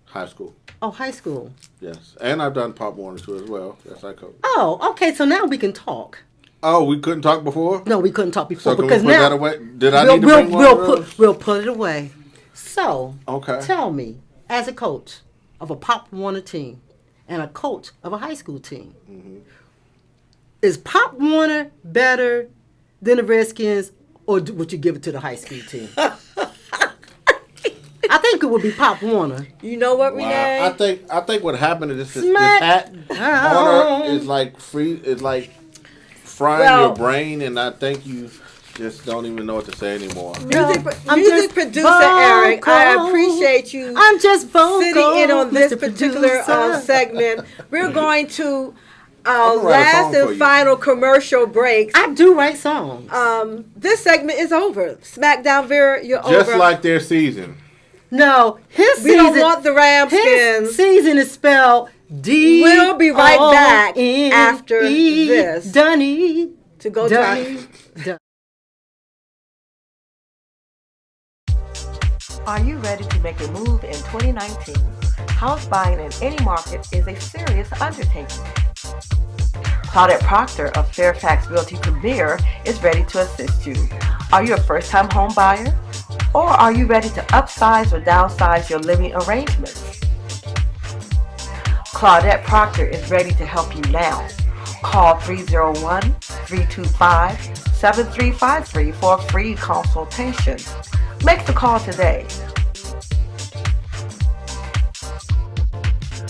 High school. Oh, high school. Yes, and I've done Pop Warner too as well. Yes, I coach. Oh, okay. So now we can talk. Oh, we couldn't talk before? No, we couldn't talk before, so because can we put now that away? Did I need to bring one of those? We'll put it away. So, okay. Tell me, as a coach of a Pop Warner team and a coach of a high school team, is Pop Warner better than the Redskins, or would you give it to the high school team? I think it would be Pop Warner. You know what, Renee? I think what happened is this hat Warner is like frying your brain, and I think you just don't even know what to say anymore. Music producer Eric, I appreciate you. I'm just vocal, sitting in on this Mr. particular producer. segment. We're going to our last and final commercial break. I do write songs. This segment is over. Smackdown, Vera, you're over. Just like their season. No, his we season. We don't want the Ramskins. His season is spelled D. We'll be right back after this. Dunny. To go try. Are you ready to make a move in 2019? House buying in any market is a serious undertaking. Claudette Proctor of Fairfax Realty Premier is ready to assist you. Are you a first-time home buyer? Or are you ready to upsize or downsize your living arrangements? Claudette Proctor is ready to help you now. Call 301-325-7353 for a free consultation. Make the call today.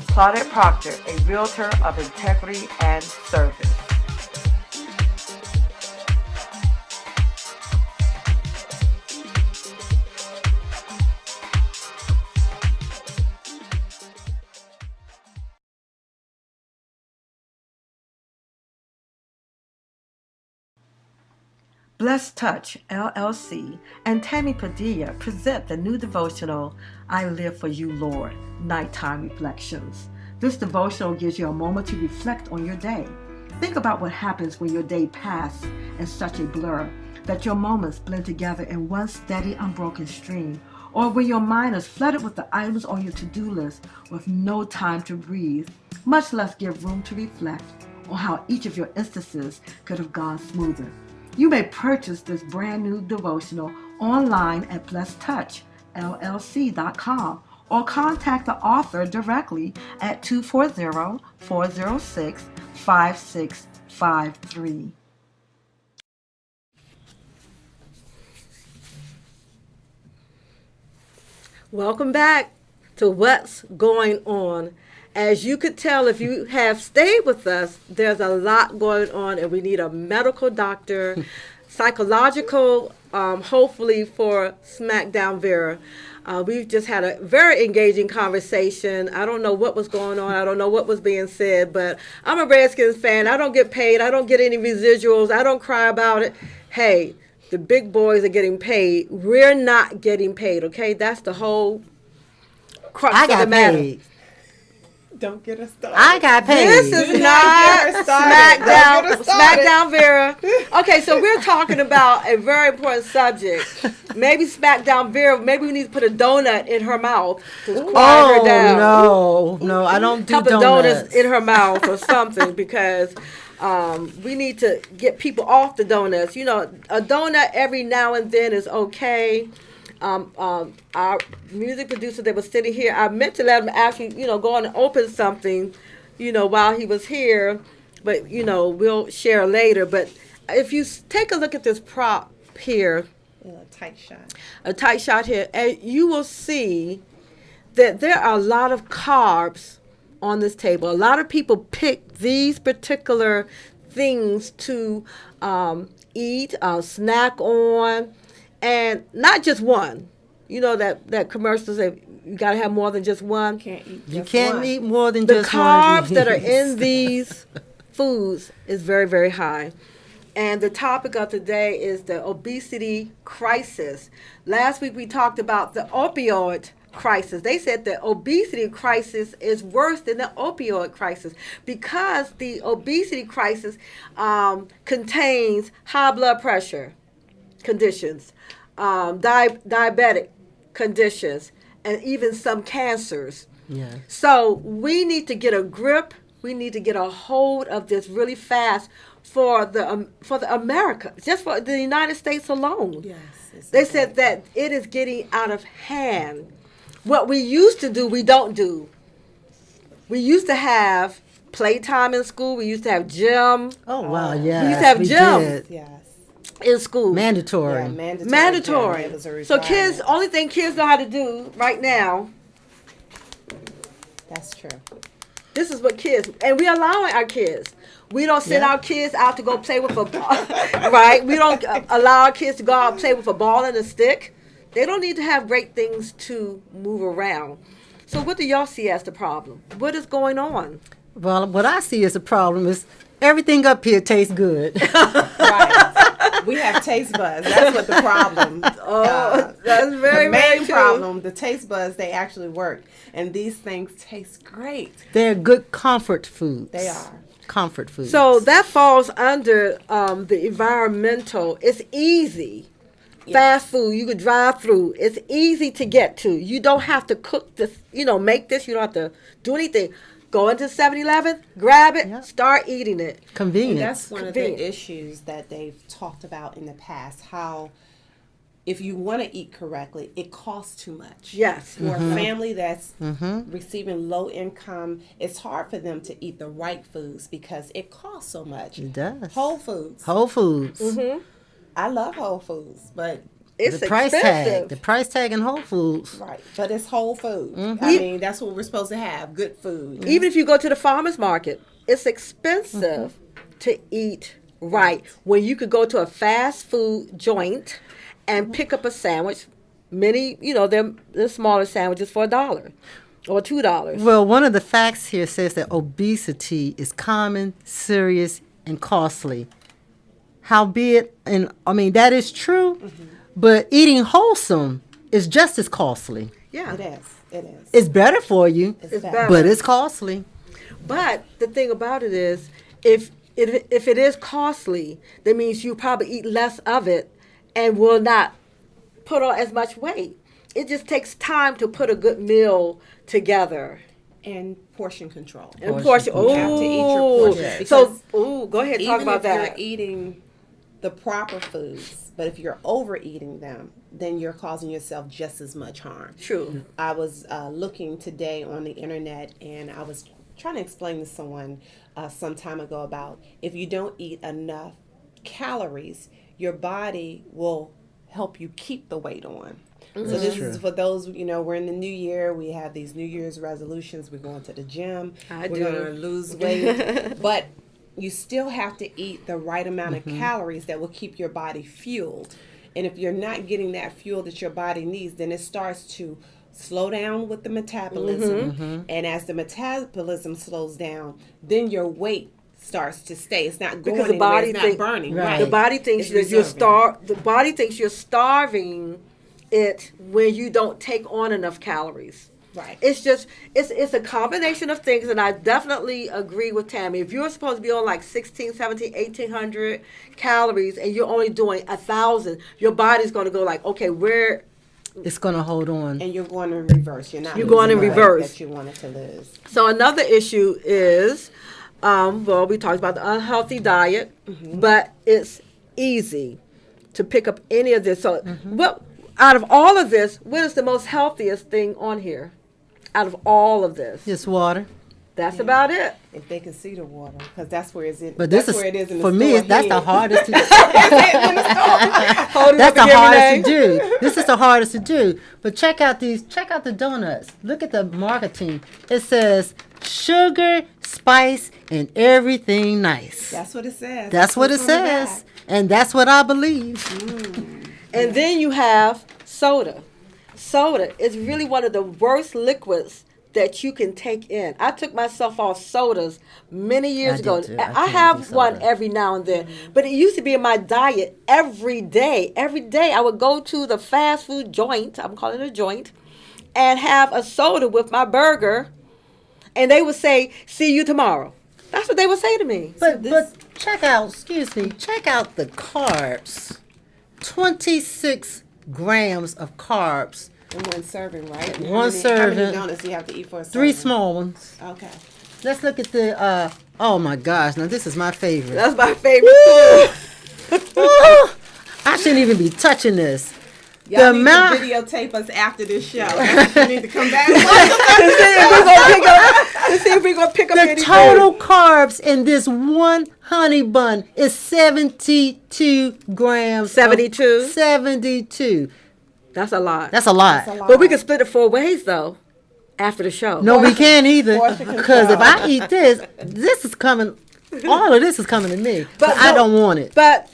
Claudette Proctor, a realtor of integrity and service. Blessed Touch, LLC, and Tammy Padilla present the new devotional, I Live for You, Lord, Nighttime Reflections. This devotional gives you a moment to reflect on your day. Think about what happens when your day passes in such a blur that your moments blend together in one steady, unbroken stream, or when your mind is flooded with the items on your to-do list with no time to breathe, much less give room to reflect on how each of your instances could have gone smoother. You may purchase this brand new devotional online at blessedtouchllc.com or contact the author directly at 240-406-5653. Welcome back to What's Going On. As you could tell, if you have stayed with us, there's a lot going on, and we need a medical doctor, psychological, hopefully for Smackdown Vera. We've just had a very engaging conversation. I don't know what was going on. I don't know what was being said, but I'm a Redskins fan. I don't get paid. I don't get any residuals. I don't cry about it. Hey, the big boys are getting paid. We're not getting paid, okay? That's the whole crux of the matter. Paid. Don't get us started. I got paid. This is not Smackdown Vera. Okay, so we're talking about a very important subject. Maybe Smackdown Vera, maybe we need to put a donut in her mouth to quiet her down. No, I don't do donuts. Couple donuts in her mouth or something because we need to get people off the donuts. You know, a donut every now and then is okay. Our music producer that was sitting here, I meant to let him actually, go on and open something, while he was here, but, we'll share later. But if you take a look at this prop here, a tight shot here, and you will see that there are a lot of carbs on this table. A lot of people pick these particular things to eat, snack on. And not just one. You know that commercial say you got to have more than just one. You can't eat more than just one. The carbs that are in these foods is very, very high. And the topic of today is the obesity crisis. Last week we talked about the opioid crisis. They said the obesity crisis is worse than the opioid crisis because the obesity crisis contains high blood pressure conditions, diabetic conditions, and even some cancers. Yeah. So we need to get a grip. We need to get a hold of this really fast for the America, just for the United States alone. Yes. They said that it is getting out of hand. What we used to do, we don't do. We used to have playtime in school. We used to have gym. Oh, wow, yeah. We used to have gym. Yes. In school. Mandatory. Yeah, mandatory. So kids, only thing kids know how to do right now. That's true. This is what kids, and we allowing our kids. We don't send our kids out to go play with a ball, right? We don't allow our kids to go out and play with a ball and a stick. They don't need to have great things to move around. So what do y'all see as the problem? What is going on? Well, what I see as a problem is everything up here tastes good. Right. We have taste buds. That's what the problem. That's very, the main very true. problem. The taste buds, they actually work, and these things taste great. They're good comfort foods. They are comfort foods. So that falls under the environmental. It's easy. Fast food, you could drive through. It's easy to get to. You don't have to cook this, make this. You don't have to do anything. Go into 7-Eleven, grab it, start eating it. Convenient. And that's one of the issues that they've talked about in the past, how if you want to eat correctly, it costs too much. Yes. For a family that's receiving low income, it's hard for them to eat the right foods because it costs so much. It does. Whole Foods. Whole Foods. Mm-hmm. I love Whole Foods, but it's the price expensive. The price tag in Whole Foods. Right, but it's whole food. I mean, that's what we're supposed to have, good food. Even if you go to the farmer's market, it's expensive to eat right. When you could go to a fast food joint and pick up a sandwich, many, they're smaller sandwiches for $1 or $2. Well, one of the facts here says that obesity is common, serious, and costly. Howbeit, that is true, but eating wholesome is just as costly. Yeah. It is. It's better for you, It's better. but it's costly. But the thing about it is, if it is costly, that means you probably eat less of it and will not put on as much weight. It just takes time to put a good meal together. And portion control. And portion. You have to eat your portion. So, go ahead, talk about that. Even if you're eating the proper foods, but if you're overeating them, then you're causing yourself just as much harm. True. I was looking today on the internet, and I was trying to explain to someone some time ago about if you don't eat enough calories, your body will help you keep the weight on. So this is for those, we're in the new year. We have these New Year's resolutions. We're going to the gym. We're going to lose weight. But you still have to eat the right amount of calories that will keep your body fueled. And if you're not getting that fuel that your body needs, then it starts to slow down with the metabolism. And as the metabolism slows down, then your weight starts to stay. It's not going anywhere. It's not burning. Right. The body thinks that the body thinks you're starving it when you don't take on enough calories. Right. It's just, it's a combination of things, and I definitely agree with Tammy. If you're supposed to be on like 16, 17, 1,800 calories and you're only doing 1,000, your body's going to go like, okay, where... It's going to hold on. And you're going in reverse. You're going in reverse. That you wanted to lose. So another issue is, we talked about the unhealthy diet, but it's easy to pick up any of this. So out of all of this, what is the most healthiest thing on here? Out of all of this, Just water. That's about it. If they can see the water, because that's where it's in. But that's where it is in the for me. store That's here. the hardest to do. That's That's the hardest to do. This is the hardest to do. But check out the donuts. Look at the marketing. It says sugar, spice, and everything nice. That's what it says. That's what it says. And that's what I believe. And then you have soda. Soda is really one of the worst liquids that you can take in. I took myself off sodas many years ago. I have one every now and then, but it used to be in my diet every day. Every day I would go to the fast food joint, I'm calling it a joint, and have a soda with my burger, and they would say, "See you tomorrow." That's what they would say to me. But check out the carbs. 26 grams of carbs. In one serving, right? One serving. How many donuts do you have to eat for a serving? 3 small ones. Okay. Let's look at the, oh my gosh, now this is my favorite. That's my favorite too. I shouldn't even be touching this. Y'all need to videotape us after this show. You need to come back and see if we're going to pick up the anything. total carbs in this one honey bun is 72 grams. 72? 72. That's a lot. That's a lot. But we can split it 4 ways, though, after the show. No, we can't either. Because if I eat this is coming, all of this is coming to me. But I don't want it. But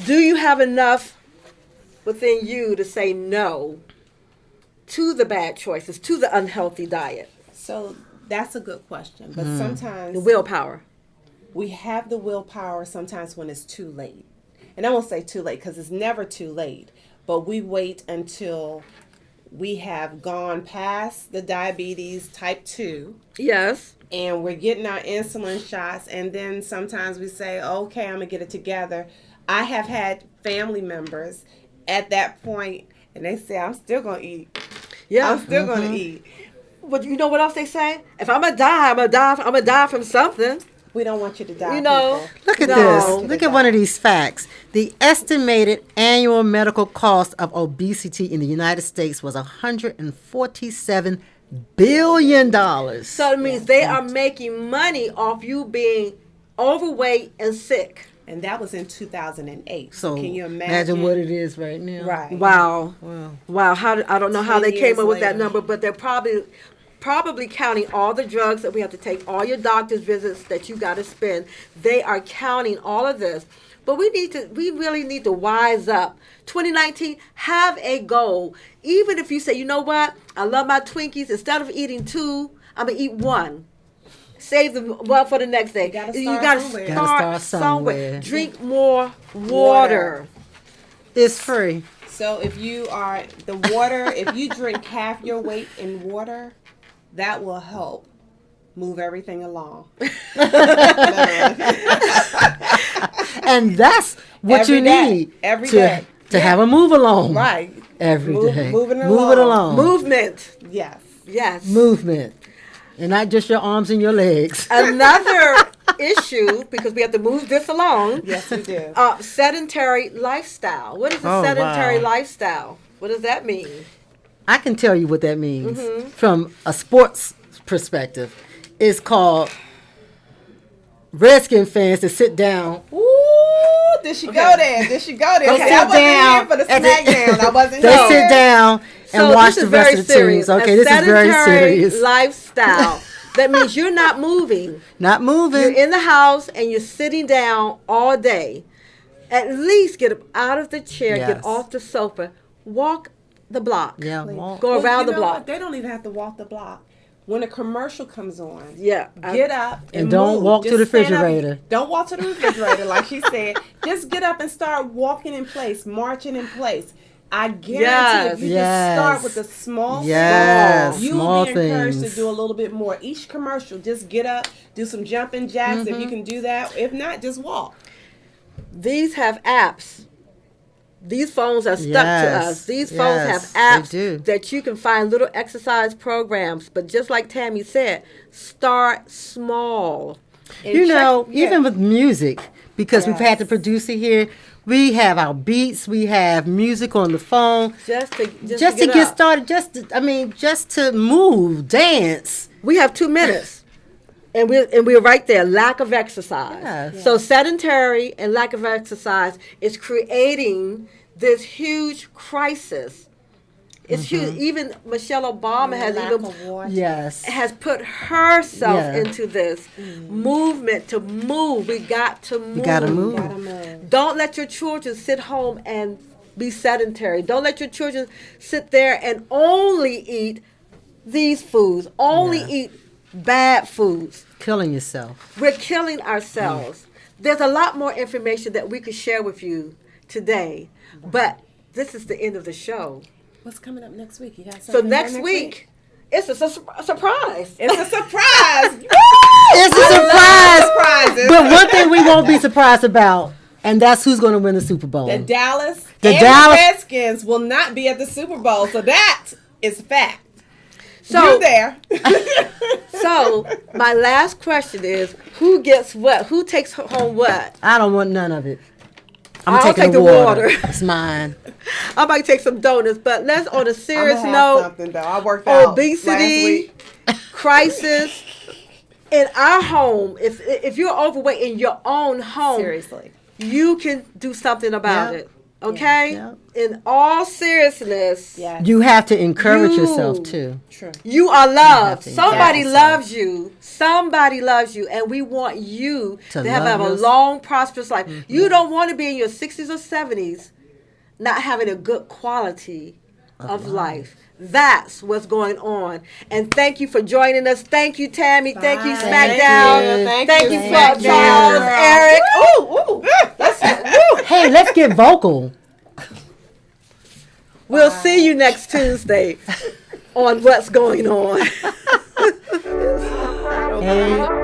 do you have enough within you to say no to the bad choices, to the unhealthy diet? So That's a good question. But sometimes the willpower. We have the willpower sometimes when it's too late. And I won't say too late because it's never too late. But we wait until we have gone past the diabetes type 2. Yes. And we're getting our insulin shots. And then sometimes we say, okay, I'm going to get it together. I have had family members at that point, and they say, I'm still going to eat. Yeah. I'm still going to eat. But you know what else they say? If I'm going to die, I'm going to die from something. We don't want you to die. You know, people. Look at this. Look at one of these facts. The estimated annual medical cost of obesity in the United States was $147 billion. So it means they are making money off you being overweight and sick. And that was in 2008. So can you imagine what it is right now? Right. Wow. I don't know how they came up with that later. number, but they're probably counting all the drugs that we have to take, all your doctor's visits that you got to spend. They are counting all of this. But we really need to wise up. 2019, have a goal. Even if you say, you know what, I love my Twinkies. Instead of eating 2, I'm going to eat 1. Save the one for the next day. You got to start somewhere. Drink more water. It's free. So if you are the water, if you drink half your weight in water, that will help move everything along. And that's what you need every day to have a move along. Right. Every day. Move it along. Movement. Yes. Movement. And not just your arms and your legs. Another issue, because we have to move this along. Yes, we do. Sedentary lifestyle. What is a sedentary lifestyle? What does that mean? I can tell you what that means from a sports perspective. It's called Redskin fans to sit down. Ooh, did she go there? Did she go there? They sit down for the Smackdown. I wasn't They here. sit down and watch the rest of the teams. Okay, this is very serious. Lifestyle. That means you're not moving. Not moving. You're in the house and you're sitting down all day. At least get up out of the chair, get off the sofa, walk the block. Yeah, go around the block. What? They don't even have to walk the block. When a commercial comes on, get up and don't move. walk Just to the stand refrigerator. Up, don't walk to the refrigerator, like she said. Just get up and start walking in place, marching in place. I guarantee if you just start with the small, you will be encouraged to do a little bit more. Each commercial, just get up, do some jumping jacks if you can do that. If not, just walk. These have apps. These phones are stuck to us. These phones have apps that you can find little exercise programs. But just like Tammy said, start small. And even with music, because we've had the producer here, we have our beats, we have music on the phone. Just to get started, just to move, dance. We have 2 minutes. And we're right there, lack of exercise. Yes. So sedentary and lack of exercise is creating this huge crisis. It's huge. Even Michelle Obama has put herself into this movement to move. We got to move. You gotta move. Don't let your children sit home and be sedentary. Don't let your children sit there and only eat these foods. Only eat bad foods. Killing yourself. We're killing ourselves. There's a lot more information that we could share with you today, but this is the end of the show. What's coming up next week? You got something? So next week, it's a surprise. It's a surprise. It's a surprise. But one thing we won't be surprised about, and that's who's going to win the Super Bowl. The Dallas Redskins will not be at the Super Bowl, so that is fact. So you're there. So my last question is, who gets what? Who takes home what? I don't want none of it. I'll take the water. It's mine. I might take some donuts, but let's on a serious note. I worked out obesity crisis in our home. If you're overweight in your own home, seriously, you can do something about it. Okay? Yeah. In all seriousness, you have to encourage yourself too. True. You are loved. Somebody loves you. Somebody loves you, and we want you to have a long, prosperous life. Mm-hmm. You don't want to be in your 60s or 70s not having a good quality of life. That's what's going on. And thank you for joining us. Thank you, Tammy. Thank you, Smackdown. Thank you, Charles, Eric. Ooh. Hey, let's get vocal. We'll see you next Tuesday on What's Going On. Hey.